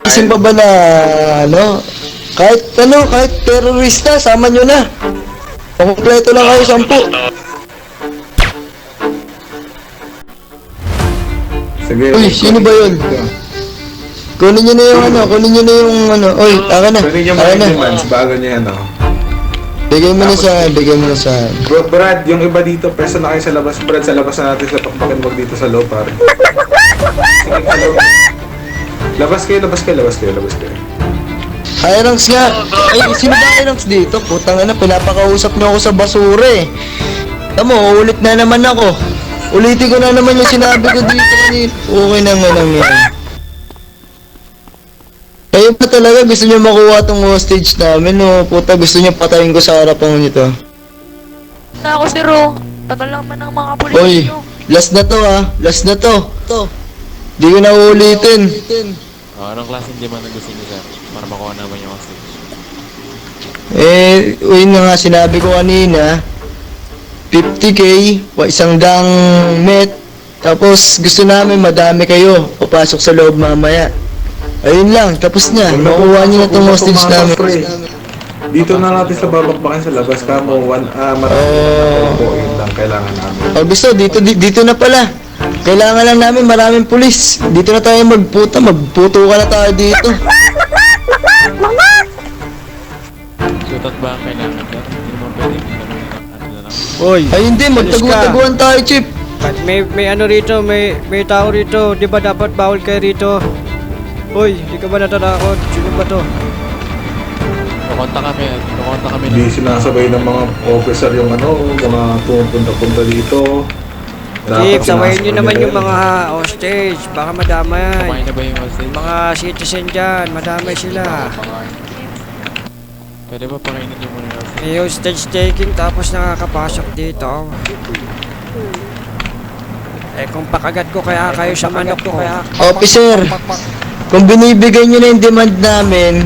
Isin pa ba na, ano? Kahit terorista, sama nyo na. Kompleto lang kayo, 10. Sige. Uy, sino ba yun? Kunin nyo na yung ano. Uy, taka na. Kunin nyo Taka mga na. demands bago nyo ano. Bigay mo na sa akin. Bro, Brad, yung iba dito, pwesto na kayo sa labas. Brad, sa labas na natin sa pakpakin, wag dito sa loob, pare. Sige, sa loob. Labas kayo. Hyranx nga. Ay, sino ba Hyranx dito? Putang ina, pinapakausap niyo ako sa basura eh. Tamo, ulit na naman ako. Ulitin ko na naman yung sinabi ko dito kanina. Okay na nga lang yan. Kayo pa talaga gusto niyo makuha tong hostage namin o puta gusto niyo patayin ko sa harapan nito. Na ako si Ro. Tagal lang man ang mga pulis Hoy, nyo. last na to ha. Last na to. Di ko na uulitin. Anong klaseng demand na gusto niyo, sir? Para makuha naman yung hostage. Uy na nga sinabi ko kanina. 50k, isang dang met. Tapos gusto namin madami kayo. Papasok sa loob mamaya. Ayun lang, tapos na. Makuha niyo na tong hostage namin. Dito na natin sa babakbakan sa labas. Kamo, yun lang kailangan namin. Gusto, dito na pala. Kailangan lang namin maraming pulis. Dito na tayo magputo ka na tayo dito. Sutot ba ang kailangan, sir? Hindi mo pwede. Ano na lang. Uy, Ay hindi, magtagu-taguan tayo, Chip. may ano rito, may tao rito. Di ba dapat bawal kayo rito? Uy, di ka ba natatakot? Sino ba to? Kukonta kami. Hindi sinasabay ng mga officer yung mga pumupunta-punta dito. Jeep, sabayin nyo naman yung mga hostage. Baka madamay. Kumain na ba yung hostage? Mga citizen dyan, madamay sila. Pwede ba pakainin niyo muna yung hostage? May hostage taking tapos nakakapasok dito. Kung pakagat ko kaya kayo sa manok ko kaya... Officer, kung binibigay nyo na yung demand namin,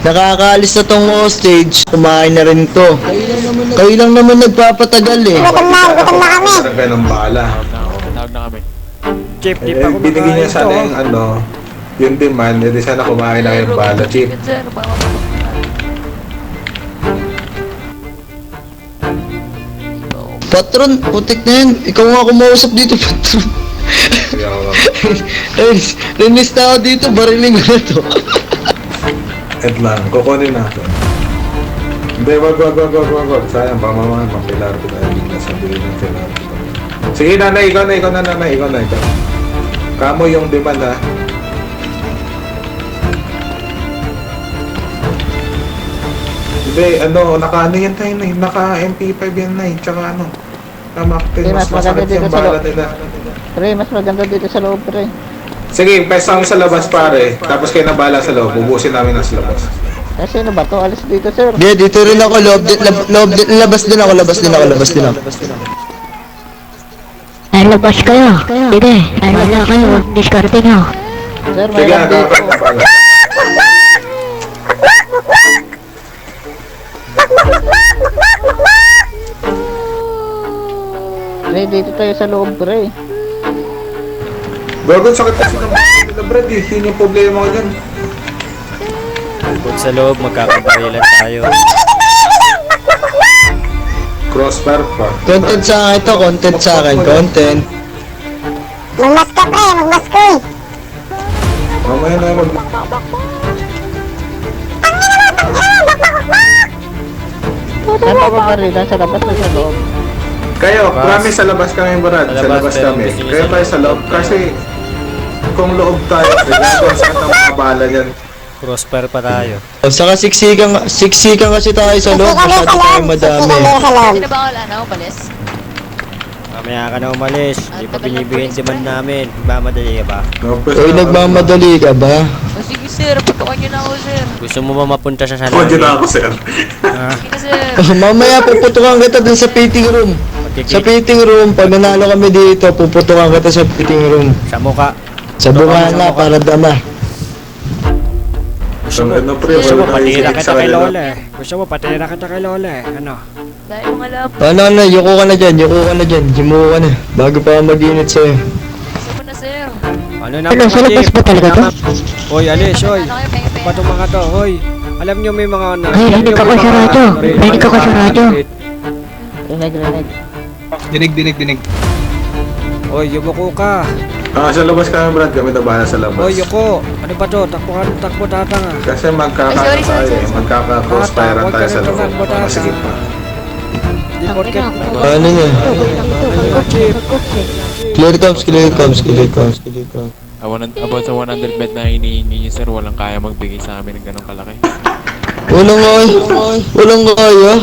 nakakaalis na tong hostage, kumain na rin to. Kayo lang naman nagpapatagal eh. Gutom na kami. Ng bala. Tawag na kami. Jeep, di pa ako Binigyan niya sana to. yung demand, hindi sana kumain na yung bala, Chip. Sir, baka mapapagod. Patron, putik na yan. Ikaw nga kumausap dito, patron. Kaya ako Rinis na ako dito, bariling ko na to. Ed lang, kukunin natin. Hindi, wag. Sayang, pamamahan, mapilar ko tayo. Hindi nasabihin ng pilar ko. Sige, nanay, ikaw na. Kamo yung demand, ha? Hindi, naka yan tayo, Nay. Naka MP5 yan, Nay. Tsaka Mac-10, mas masakit yung bala nila. Pre, mas maganda dito sa loob, pre. Sige, pesa kami sa labas, pare. Tapos kayo na bala sa loob. Bubusin namin sa labas. Sino ba to? Alis dito, sir. Hindi, dito rin ako, labas din ako. Ay, labas kayo. Hindi, ay wala kayo. Diskarte nyo. Sir, may Sige, lang dito. kakapag na pala. Pre, dito tayo sa loob, pre. Bago, sakit kasi ng mga nila, Brad. Yun yung problema ko dyan. Bukod sa loob, magkakabarilan tayo. Crossfire pa. Content sa akin, content. Magmas ka pre, magmas ko eh. Mamaya na mag... Saan pa ba barilan? Sa labas o sa loob? Kayo, promise sa labas kami, Brad. Sa labas kami. Kayo tayo sa loob. Kasi kung loob tayo, siguro sa ng mga bala dyan. Crossfire pa tayo. Saka siksikan kasi tayo sa loob, masyado tayo madami. Sino ba ako palis? Mamaya ka na umalis. Di pa binibigyan demand namin. Mamadali ka ba? Uy, nagmamadali ka ba? O sige sir, putukan nyo na ako sir. Gusto mo ba mapunta sa Pwede salamin? na ako, sir. Sige sir. Mamaya puputukan kita dun sa fitting room. Sa fitting room, pag nanalo kami dito, puputukan kita sa fitting room. Sa mukha. Sa bunganga, para dama. Gusto mo patira kita kay Lola eh. Gusto mo patira kita kay Lola eh. Ano? Dahil mga lab. Ano, yuko ka na dyan. Jimuko ka na. Bago pa ako mag-init sa'yo. Gusto mo na sir. Ano na Ano, sa labas ba talaga to? Hoy, alis, hoy. Ano kayo, pengen Ano ba itong mga to, hoy? Alam nyo may mga na... Ay, rinig ako sa radyo. Rinig ako sa radyo. Rinig. Hoy, yumuko ka. Sa labas kami, Brad. Kami na bahala sa labas. Hoy, yuko. Ano ba to? Takbo tatang ah. Kasi Ay, sorry, sorry, sorry. magkaka-crossfire Huwag ka tayo sa rin loob. tumakbo, Mga tata. sige pa. Di porket. Ano niya? Chip. Clear comes. About sa 100 bed na hinihingi niyo, sir, walang kaya magbigay sa amin ng ganong kalaki. Walang kaya.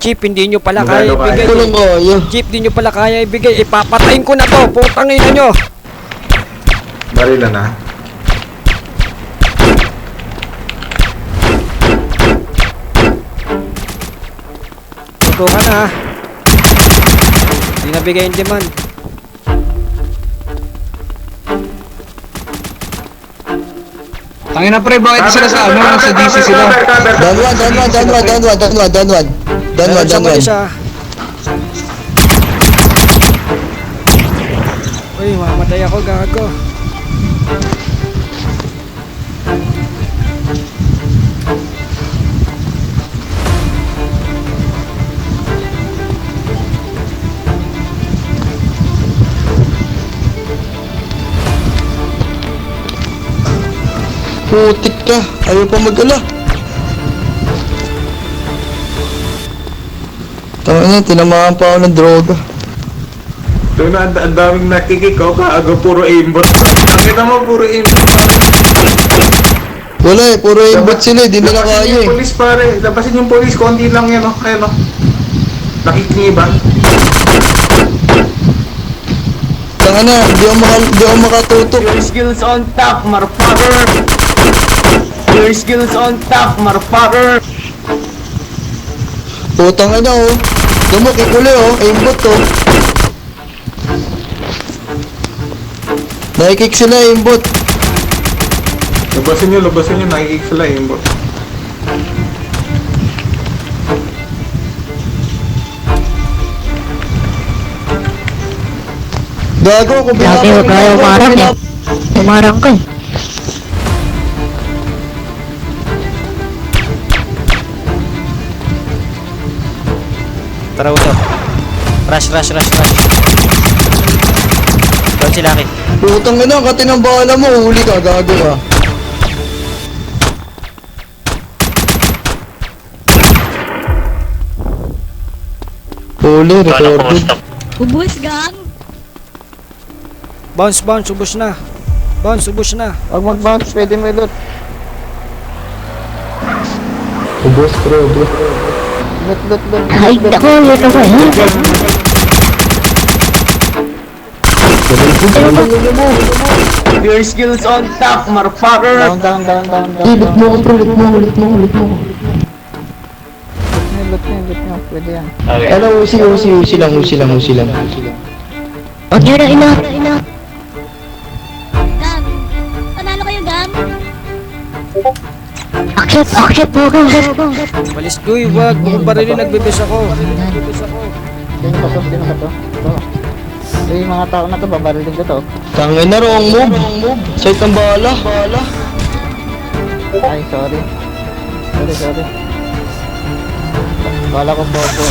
Chip, hindi nyo pala Magkano kaya ibigay. Walang kaya. Chip, hindi nyo pala kaya ibigay. Ipapatayin ko na to. Putang ina nyo. Barila na. Ito ka na ha. Hindi nabigay yung demand. Tangin na pre, bakit sila sa ano? Sa DC sila. Down one. Meron sa mali siya. Uy, mamatay ako, gago. Putik ka. Ayaw pa mag-ala. Tama na, tinamaan pa ako ng droga. Doon na, ang daming nakikikaw ka. Puro aimbot. Nakita mo, puro aimbot. Wala eh, puro aimbot sila, di nila kaya Labasin yung eh. polis, pare. Labasin yung polis. Konti lang yan, oh. Ayan, oh. Nakikingiban. Tanga na, di ako makatutok. Your skills on top, motherfucker! Your skills on top, motherfucker! Putang na oh. Damo, kikuli oh, aimbot oh. Nakikik sila aimbot. Labasin nyo. Nakikik sila aimbot. Gago, kung Lagi huwag kaya umarang eh. Umarang ka eh. Tara, usap. Rush. Doon si Lucky. Putang ina, katinambala mo, huli ka, gago ka. Huli, recorded. Ubus gang. Bounce, ubos na. Ubos na. Huwag mag-bounce, pwede mo ilot. Ubos, pre, ubos. Lot. Ay, naku, yun ako eh. Your skills on top, motherfucker! Down. Ulit mo, pre, ulit mo. Lot nyo, pwede yan. Ano, usi lang. Huwag nyo na ina. Gam. Panalo kayo, Gam. Akyat, go. Malis doy, wag. Bukong barili, nagbibis ako. Sino ba to? Yung mga tao na to, babarilin ko to. Tangin na, wrong move. Sight ng bala. Ay, sorry. Bala ko bobo.